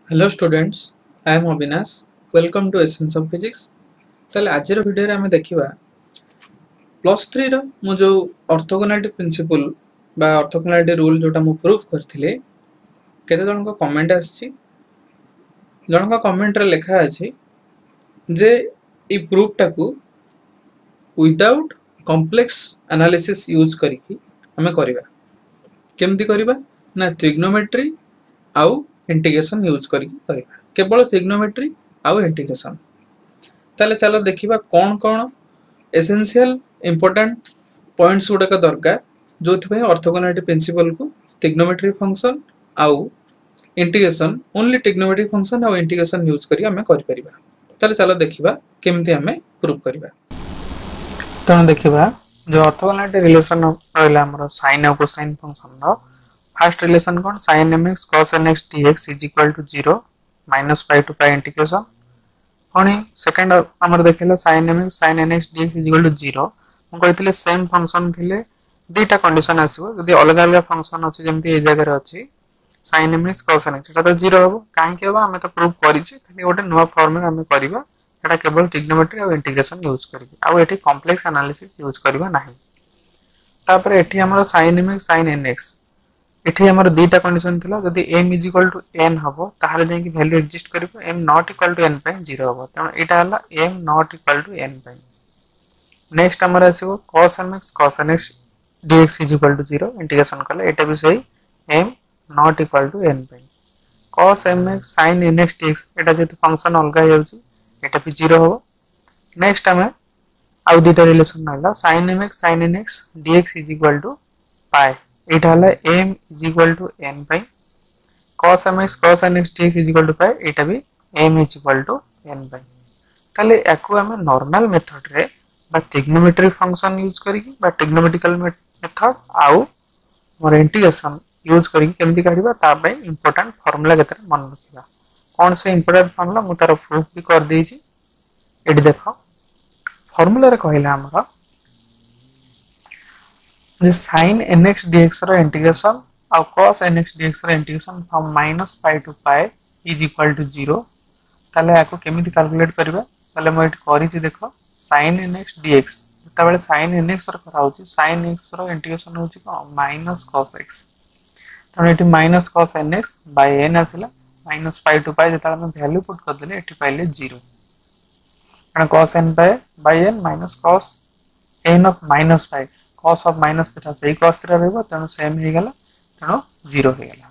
Hello students, I am Avinash. Welcome to essence of physics. ताले आजर video रे हमें देखिबा प्लस 3 रो मु जो ऑर्थोगोनलिटी प्रिंसिपल बा ऑर्थोगोनलिटी रूल जोटा मु प्रूफ करथिले केते जन को कमेंट आछि। जन को कमेंट रे लिखा अछि जे ई प्रूफ टाकू विदाउट कॉम्प्लेक्स एनालिसिस यूज करिकि हमें करिबा। केमती करिबा ना ट्रिग्नोमेट्री आउ इंटीग्रेशन यूज करिकि करिबा। केवल ट्रिग्नोमेट्री आउ इंटीग्रेशन। ताले चलो देखिबा कौन कौन एसेंशियल इंपोर्टेंट पॉइंट्स गुड़ाक दरकार जो ऑर्थोगोनलिटी प्रिंसिपल को ट्रिग्नोमेट्री फंक्शन आउ इंटीग्रेशन ओनली ट्रिग्नोमेट्री फंक्शन आउ इंटीग्रेशन यूज करी हमें कर परिबा। ताले चलो देखिबा केमती हमें प्रूव करिबा। तण देखिबा जो ऑर्थोगोनलिटी रिलेशन रहला हमर sin और cosine फंक्शन रो फर्स्ट रिलेशन कोन sin mx cos nx dx is equal to 0 minus pi to pi integration. पुणी सेकंड हमर देखिला sin mx sin nx dx is equal to 0 हम कहथिले सेम फंक्शन थिले दुटा कंडीशन आसीबो यदि अलग अलग फंक्शन अछि जेमति ए जगह रे अछि sin mx cos nx सेटा तो 0 होबो काहे के होबो हमें तो प्रूफ करिछि खाली गोटे नुवा फॉर्म रे हमें करबा एटा केवल ट्रिग्नोमेट्री और इंटीग्रेशन यूज करिके आ एठी कॉम्प्लेक्स एनालिसिस यूज करबा नाही। तापर एठी हमर sin mx sin nx एठी हमर दुटा कंडीशन थिला यदि m is equal to n हबो ताहाले जे कि वैल्यू एग्जिस्ट करिवो m not equal to n पे 0 हबो त एटा हला m not equal to n पे। नेक्स्ट हमर आसीबो cos mx cos nx dx is equal to 0 integration करले एटा भी सही m not equal to n पे। cos mx sin nx dx एटा जेतु फंक्शन अलगा हेउची एटा भी 0 हबो। नेक्स्ट हमें आउ दुटा रिलेशन नाला sin mx sin nx dx is equal to pi एटा हला m is equal to n pi cos mx cos nx dx is equal to pi एटा भी m is equal to n pi. ताले याकू हमें normal method रे बा trigonometry function use करिकि बा ट्रिग्नोमेट्रिकल मेथड आउ मोर इंटीग्रेशन यूज करिकि केमति काढिबा ता पय इंपोर्टेंट फार्मूला केते मन रखिबा। कौन से इंपोर्टेंट फार्मूला मु तार प्रूफ भी कर देछि। एडी देखो फार्मूला रे कहला हमरा जे sin nx dx रो इंटीग्रेशन और cos nx dx रो integration from minus pi to pi is equal to 0 ताले याको केमिति कैलकुलेट करबा ताले म एट करि छि देखो sin nx dx तबले sin nx रो करा होछि sin x रो इंटीग्रेशन होछि माइनस cos x त एटी minus cos nx by n आसिला माइनस पाई टू पाई जेता हम वैल्यू पुट कर देले एटी पाइले 0 and cos n by n minus cos n of minus pi cos of minus theta सही cos थीटा रहबो तनो सेम हे गेला तनो 0 हे गेला।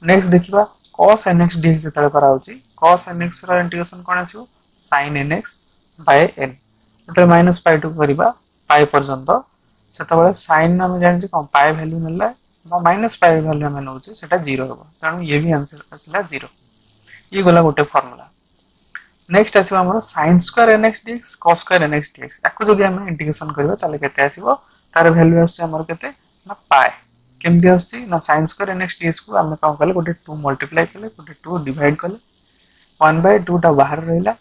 नेक्स्ट देखिबा cos nx dx जेता करा होची cos nx रो इंटीग्रेशन कोन आसीबो sin nx by n जेता माइनस पाई टू करिबा पाई पर्यंत सेता बेले sin हम जानि छी कोन पाई वैल्यू मिलला बा माइनस पाई वैल्यू हम नउची सेटा 0 होबो तनो ये भी आंसर आसिला 0। ये गोला गोटे फार्मूला। नेक्स्ट आसीबा हमर sin square nx dx cos square nx dx याकू जदि हम इंटीग्रेशन करबा ताले केते आसीबो तार वैल्यू आसी हमर केते ना पाई केमदि आसी ना sin स्क्वायर nx dx को हम काम करले गोटे 2 मल्टीप्लाई करले गोटे 2 डिवाइड करले 1/2 टा बाहर रहिला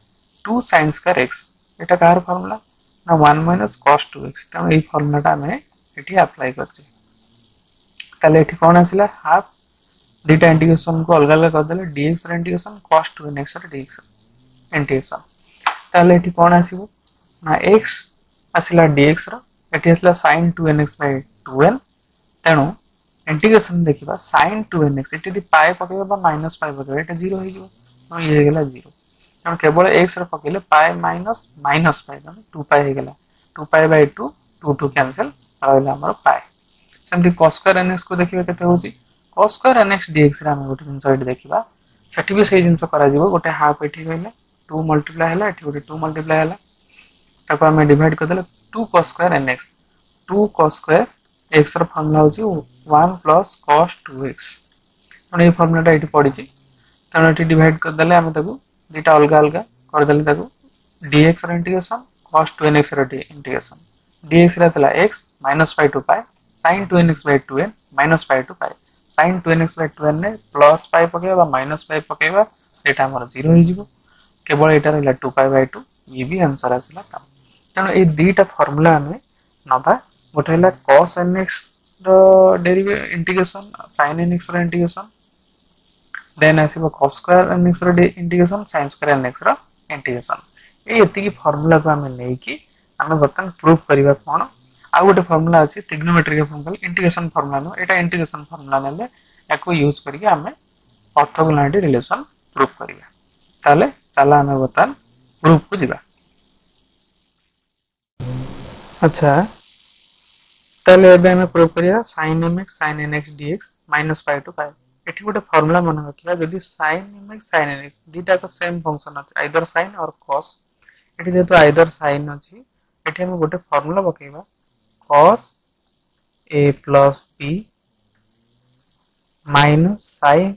2 sin स्क्वायर x एटा कार फार्मूला ना 1 cos 2x त ए फार्मूला टा हमें एठी अप्लाई करछि। ताले एठी कोन आसीला हाफ डेटा इंटीग्रेशन को अलग अलग कर देले dx रे इंटीग्रेशन cos 2nx रे dx इंटीग्रेशन ताले एठी कोन आसीबो ना x आसिला dx रो एठी आसिला sin 2nx by 2n तेनु इंटीग्रेशन देखिबा sin 2nx एठी दि पाई पकेबा बा माइनस पाई पकेबा एटा 0 हे जिवो तो ये गेला 0 तन केवल x रो पकेले पाई माइनस माइनस पाई 2 पाई हे गेला 2 पाई by 2 2 2 कैंसिल रहला हमर पाई। सेमति cos स्क्वायर nx को देखिबा केते होची cos स्क्वायर nx dx रे हम गोटे जिंस एठी देखिबा सेठी भी सही जिंस करा जिवो गोटे हाफ एठी रहला 2 मल्टीप्लाई हला एठी गोटे 2 मल्टीप्लाई हला ताको हम डिवाइड कर देले 2 cos square nx 2 cos square x रो फार्मूला होची 1 cos 2x तने ए फार्मूला टा एठी पड़ी छि तने एठी डिवाइड कर देले हम ताको दुटा अलग अलग कर देले ताको dx रो इंटीग्रेशन cos 2nx रो इंटीग्रेशन dx रे चला x minus pi to pi sin 2nx by 2n minus pi to pi sin 2nx by 2n ने प्लस पाई पकेबा माइनस पाई पकेबा सेटा हमर 0 हे जिवो केवल एटा रहला 2 पाई by 2 ये भी आंसर आसला त तनो ए दुटा फार्मूला हमें नबा गोटे हला cos nx रो डेरिवेटिव इंटीग्रेशन sin nx रो इंटीग्रेशन देन आसीबो cos स्क्वायर nx रो इंटीग्रेशन sin स्क्वायर nx रो इंटीग्रेशन ए एति की फार्मूला को हमें नै कि हमें बर्तन प्रूफ करबा कोन आ गोटे फार्मूला अछि ट्रिग्नोमेट्रिक फार्मूला इंटीग्रेशन फार्मूला नो एटा इंटीग्रेशन फार्मूला नेले एको यूज करके हमें ऑर्थोगोनैलिटी रिलेशन प्रूफ करिया ताले चला हमें बर्तन प्रूफ को जिबा अच्छा ताले एबे हमें प्रूफ करिया sin mx sin nx dx -π to π एठी गोटे फार्मूला मन रखिया यदि sin mx sin nx दीटा का सेम फंक्शन अछि आइदर sin और cos एठी जेतो आइदर sin अछि एठी हम गोटे formula पकेबा cos a plus b minus sin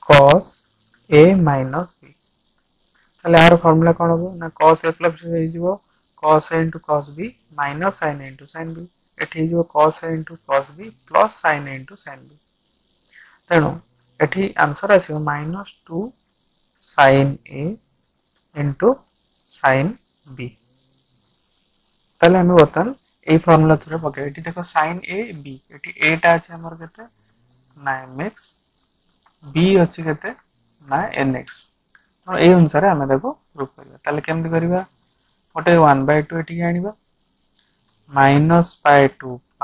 cos a minus b ताले यार फार्मूला कोन हो ना cos a plus b हो cos a into cos b minus sin a into sin b एठी जो cos a into cos b plus sin a into sin b तेणु एठी answer आसी -2 sin a into sin b ताले हम बतन ए formula थरे पके एठी देखो sin a b एठी a टा अछि हमर केते ना mx b अछि केते ना nx तो ए अनुसार हम देखो प्रूफ करबा ताले केमति करबा ओटे 1/2 एठी आनिबा -π to π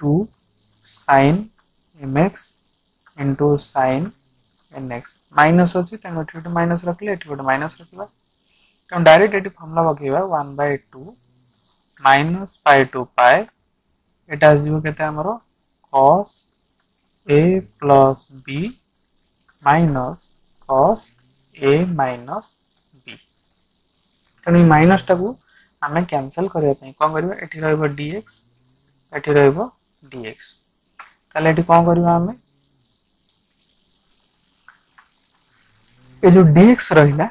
2 sin mx into sin nx minus अछि त एठी माइनस रखले एठी गोटे माइनस रखबा तो डायरेक्ट एठी फार्मूला पकेबा 1/2 -π to π एटा आजिबो केते हमरो cos a plus b minus cos a minus b तनी माइनस टाकू हमें कैंसिल करिया पई कोन करबा एठी रहबो dx एठी रहबो dx ताले एठी कोन करबा हमें ए जो dx रहिला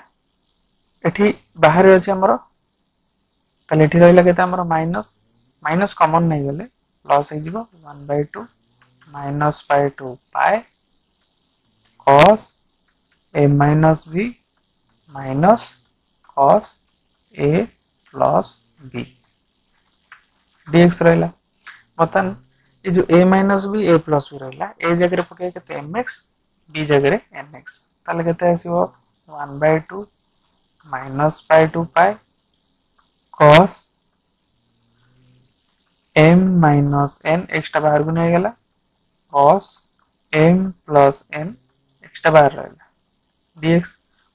एठी बाहर अछि हमरो ताले एठी रहिला केते हमरो माइनस माइनस कॉमन नै गेले प्लस हे जिवो 1/2 -π to π cos a minus b minus cos a plus b dx रहला मतन ये जो a minus b a plus b रहला a जगह रे पके केते mx b जगह रे nx ताले केते आसीबो 1/2 -π to π cos m minus n extra बाहर को नहीं गेला cos m plus n extra बाहर रहला dx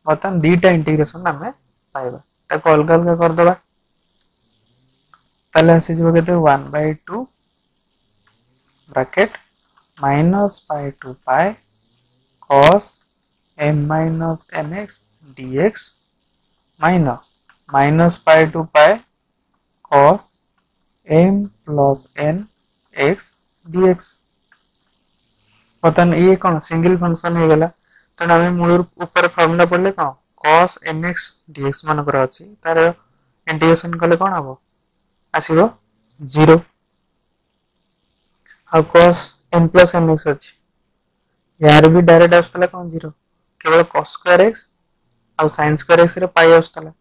मतन दीटा इंटीग्रेशन हमें पाइबा ताको अलग अलग कर दबा ताले आसी जबो केते 1/2 bracket -π to π cos m minus nx dx minus -π to π cos m plus n x dx पतन ये कौन सिंगल फंक्शन हो गला तो हमें मूल ऊपर फार्मूला पड़ले कौन cos nx dx मान कर अछि तार इंटीग्रेशन कले कौन हबो आसीबो 0 आ cos m plus nx अछि यार भी डायरेक्ट आस्तला कौन 0 केवल cos स्क्वायर x आ sin स्क्वायर x रे पाई आस्तला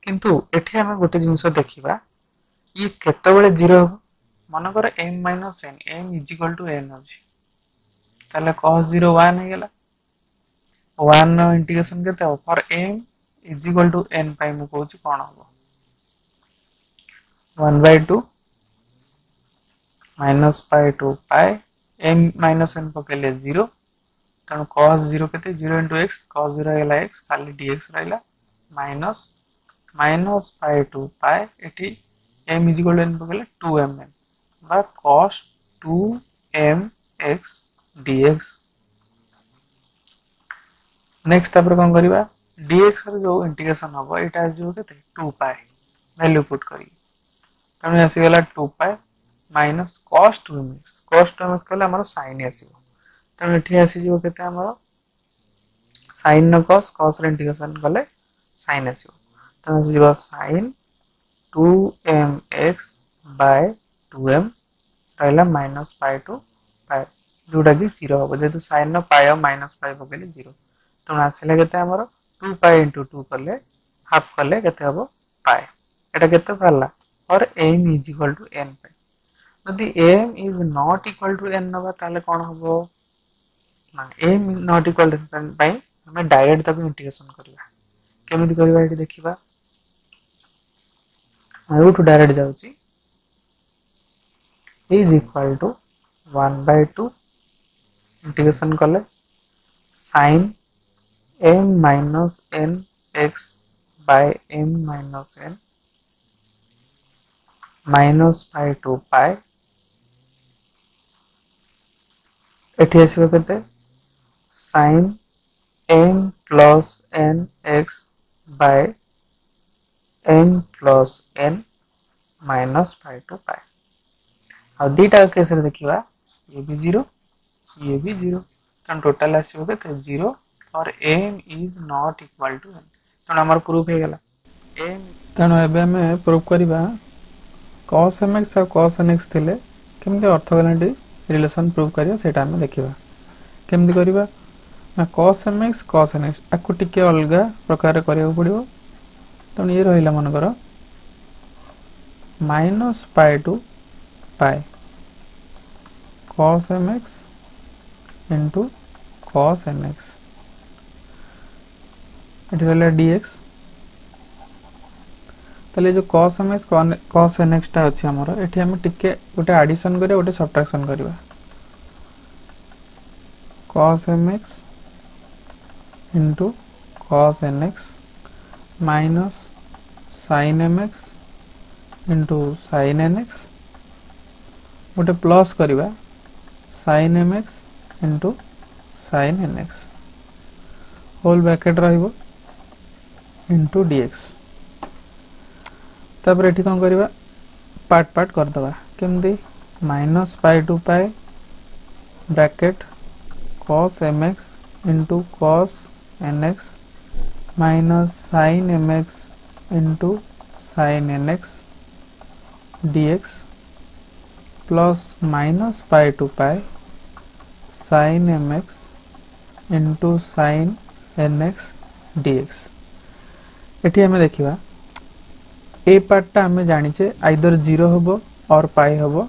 किंतु एठी हमें गोटे जिंस देखिबा ये केते बेले 0 मन कर m minus n m is equal to n अछि ताले cos 0 1 हे गेला 1 नो इंटीग्रेशन केते हो for m is equal to n पाई मु कहूची कोन हो 1/2 -π to π m minus n पकेले 0 तन cos 0 केते 0 into x cos 0 हेला x खाली dx रहला माइनस -π to π एठी m is equal to n पकेले 2mn बा cos 2mx dx नेक्स्ट तापर कोन करबा dx रे जो इंटीग्रेशन हबो एटा जो केते 2π वैल्यू पुट करी तने आसी गेला 2π माइनस cos 2mx कहले हमर sin आसीबो तने एठी आसी जो केते हमर sin न cos रे इंटीग्रेशन कले sin आसीबो तने जीवा sin 2mx by 2m रहला -π to π जोटा कि 0 हो जेतु sin न π और -π पकेले 0 तो आसीले केते हमर 2π into 2 कले हाफ कले केते हबो π एटा केते भरला और m is equal to n π यदि m is not equal to n नबा ताले कोन हबो ना m is not equal to n पई हमें डायरेक्ट तक इंटीग्रेशन करबा केमिति करबा एठी देखिबा रूट डायरेक्ट जाउची इज इक्वल टू 1/2 इंटीग्रेशन कले sin m minus n x by m minus n minus pi to pi एठी आसीबो केते sin m plus n x by m plus n minus pi to pi आ दीटा case रे देखिबा ये भी 0 ये भी 0 तन टोटल आसीबो केते 0 और m is not equal to n तन हमर प्रूफ हे गेला m तन एबे हमें प्रूफ करिबा cos mx और cos nx थिले केमते ऑर्थोगोनलिटी रिलेशन प्रूफ करिया सेटा हम देखिबा केमते करिबा ना cos mx cos nx आकु टिके अलगा प्रकार करिया पड़िबो तन ये रहिला मन करो minus pi to pi cos mx into cos nx एठी रहला dx तले जो cos mx cos nx टा अछि हमर एठी हम टिके गोटे एडिशन करिया गोटे subtraction करिवा cos mx into cos nx minus sin mx into sin nx गोटे प्लस करिवा sin mx into sin nx whole bracket रहिबो into dx तब एठी कोन करिवा पार्ट पार्ट कर दबा केमदी minus pi to pi bracket cos mx into cos nx minus sin mx into sin nx dx plus minus pi to pi sin mx into sin nx dx एठी हमें देखिबा ए पार्टटा हमें जानिचे either 0 होबो और पाई होबो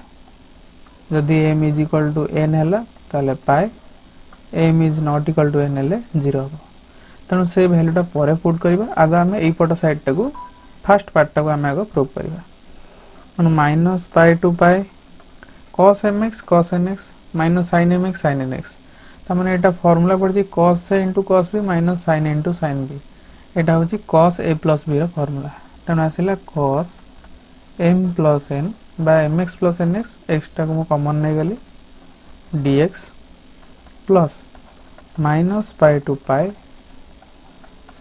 जदि m is equal to n हला ताले पाई m is not equal to n हले 0 होबो तनो से वैल्यूटा परे पुट करबा आगा हमें एई पट साइडटा को फर्स्ट पार्टटा को हमें आगो प्रूव करबा मन minus pi to pi cos mx cos nx minus sin mx sin nx त माने एटा फार्मूला पड़छि cos से into cos b minus sin into sin b एटा होछि cos a plus b रो फार्मूला तनो आसिला cos m plus n by mx plus nx x टा को common नै गली dx plus minus pi to pi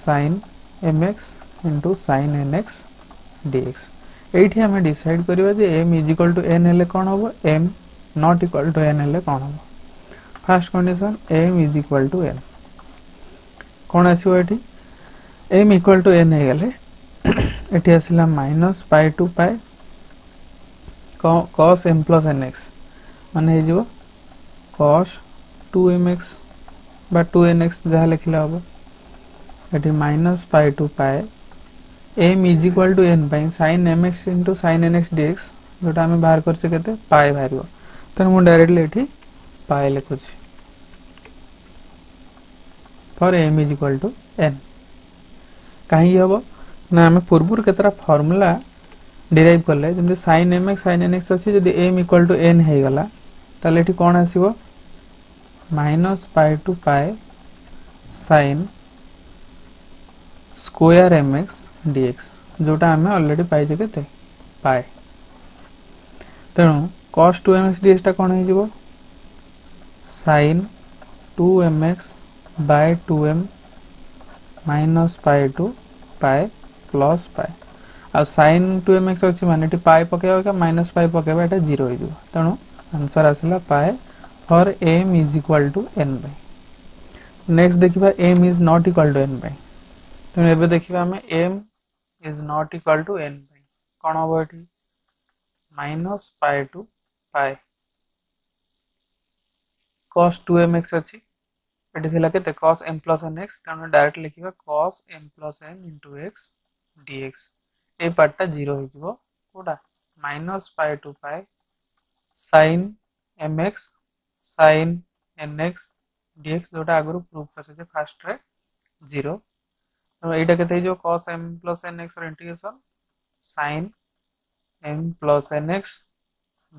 sin mx into sin nx dx एठी हमें डिसाइड करबा जे m is equal to n हले कोन होबो m not equal to n हले कोन होबो first condition m is equal to n कोन आसीबो एठी m equal to n हे गले एठी आसिला minus pi to pi cos m plus nx माने हे जो cos 2mx बा 2nx जहा लिखला होबो एठी minus pi to pi m is equal to n by sin mx into sin nx dx जोटा हमें बाहर करसे केते पाई बाहरबो तन मु डायरेक्टली एठी पाई लिखुछि for m is equal to n कहीं हबो ना हमें पूर्वपुर केतरा फार्मूला डिराइव करले जंदे sin mx sin nx अछि जदि m equal to n हे गला ताले एठी कोन आसीबो minus pi to pi sin square mx dx जोटा हमें ऑलरेडी पाइ जे केते पाई तेनु cos 2mx dx टा कोन हे जिवो sin 2mx by 2m minus pi to pi plus pi uh sin 2mx अछि माने टी पाई पकेबा का माइनस पाई पकेबा एटा 0 हो जिवो तणो आंसर आसिला pi for m is equal to n by next देखिबा m is not equal to n by तणो एबे देखिबा हमें m is not equal to n by कोन होबो एठी minus pi to pi cos 2mx अछि एठी थिला केते cos m plus nx तणो डायरेक्ट लिखिबा cos m plus n into x dx ए पार्टटा 0 हो जिवो कोडा minus pi to pi sin mx sin nx dx जोटा आगु प्रूफ कर फास्ट रे 0 तो एटा केते जो cos m plus nx ର integration sin m plus nx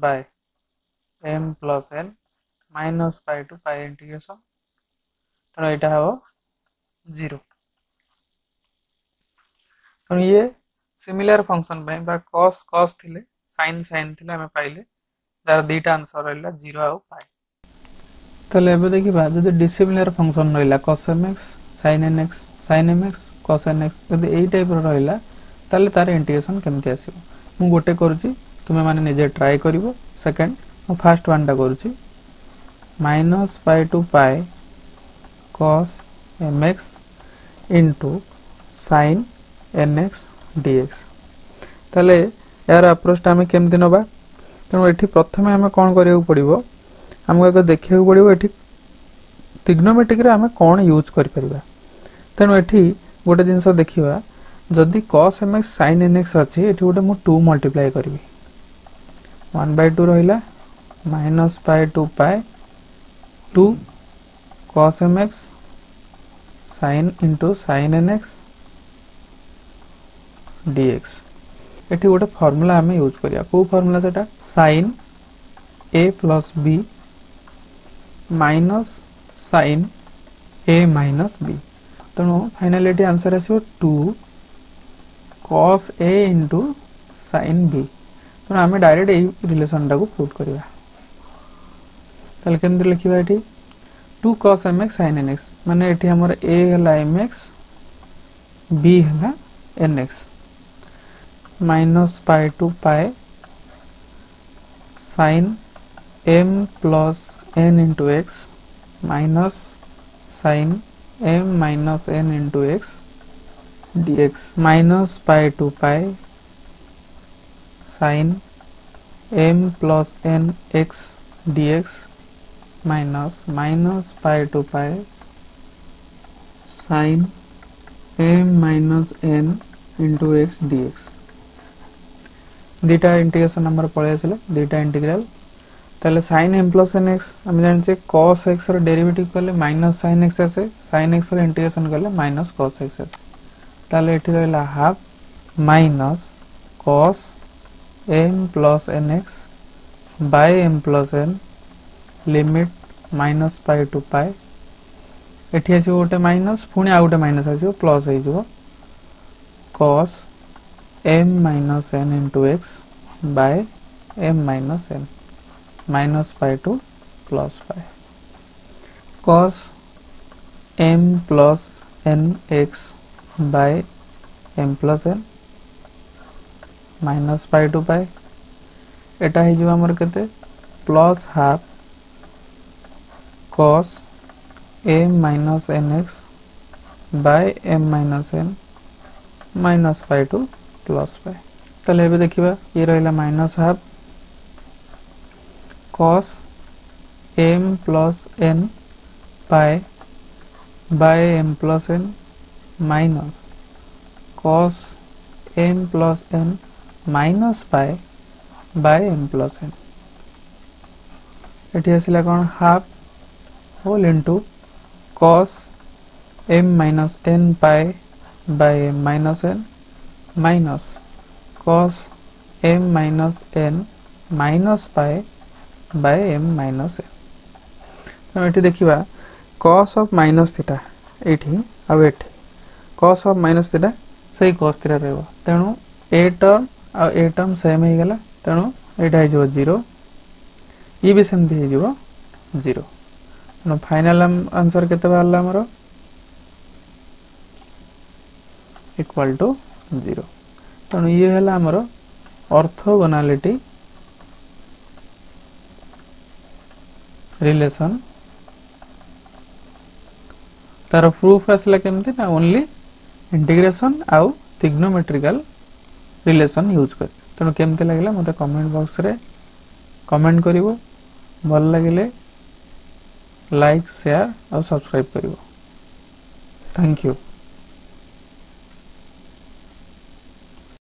by m plus n minus pi to pi integration तो एटा हो 0 तो ये सिमिलर फंक्शन पे बा cos cos थिले sin sin थिले हमें पाइले तार दुईटा आंसर रहला 0 आ पाई तले एबे देखिबा जदि डिसिमिलर फंक्शन रहला cos mx sin nx sin mx cos nx जदि एई टाइप रो रहला ताले तार इंटीग्रेशन केमति आसीबो मु गोटे करूची तुमे माने निजे ट्राई करिवो सेकंड मु फर्स्ट वन टा करूची minus pi to pi cos mx into sin nx dx ताले यार अप्रोच टा हमें केमति नबा तेणु एठी प्रथमे हमें कोन करियो पड़िबो हमको एक देखियो पड़िबो एठी ट्रिग्नोमेट्रिक रे हमें कोन यूज करि परिबा तेणु एठी गोटे जिंस देखिबा जदि cos mx sin nx अछि एठी गोटे मु 2 मल्टीप्लाई करबी 1/2 रहिला minus pi to pi 2 cos mx sin into sin nx dx एठी गोटे फार्मूला हमें यूज करिया को फार्मूला सेटा sin a plus b minus sin a minus b तनो फाइनली एठी answer आसीबो 2 cos a into sin b तनो हमें डायरेक्ट ए रिलेशन टा को पुट करिया तले केमति लिखिबा एठी 2 cos mx sin nx माने एठी हमर a हला mx b हला nx minus pi to pi sin m plus n into x minus sin m minus n into x dx minus pi to pi sin m plus n x dx minus pi to pi sin m minus n into x dx दीटा integration number पळे आसले दीटा integral ताले sin m plus n x हम जान छे cos x रो derivative करले minus sin x आसे sin x रो इंटीग्रेशन करले minus cos x आसे ताले एठी रहला half minus cos m plus nx by m plus n limit minus pi to pi एठी आसी गोटे माइनस पुनी आ गोटे माइनस आसी प्लस हे जो cos m minus n into x by m minus n minus pi to plus pi cos m plus n x by m plus n minus pi to pi एटा हे जो हमर केते plus half cos m minus nx by m minus n minus pi to plus pi तले एबे देखिबा ये रहला minus half cos m plus n pi by m plus n minus cos m plus n minus pi by m plus n एठी आसिला कोन half whole into cos m minus n pi by m minus n minus cos m minus n minus pi by m minus n तो एठी देखिबा cos of minus theta एठी आ एठी cos of minus theta सही cos theta रहबो तेनु a term same हे गेला तेनु एटा हे जो 0 ई भी सेम हे जो 0 नो फाइनल आंसर केते बाहरला हमरो इक्वल टू 0 तनु ये हला हमरो ऑर्थोगोनैलिटी रिलेशन तार प्रूफ आसला केमति ना ओनली इंटीग्रेशन आउ ट्रिग्नोमेट्रिकल रिलेशन यूज कर तनु केमति लागला मते कमेंट बॉक्स रे कमेंट करिवो भल लागिले लाइक शेयर और सब्सक्राइब करिवो थैंक यू।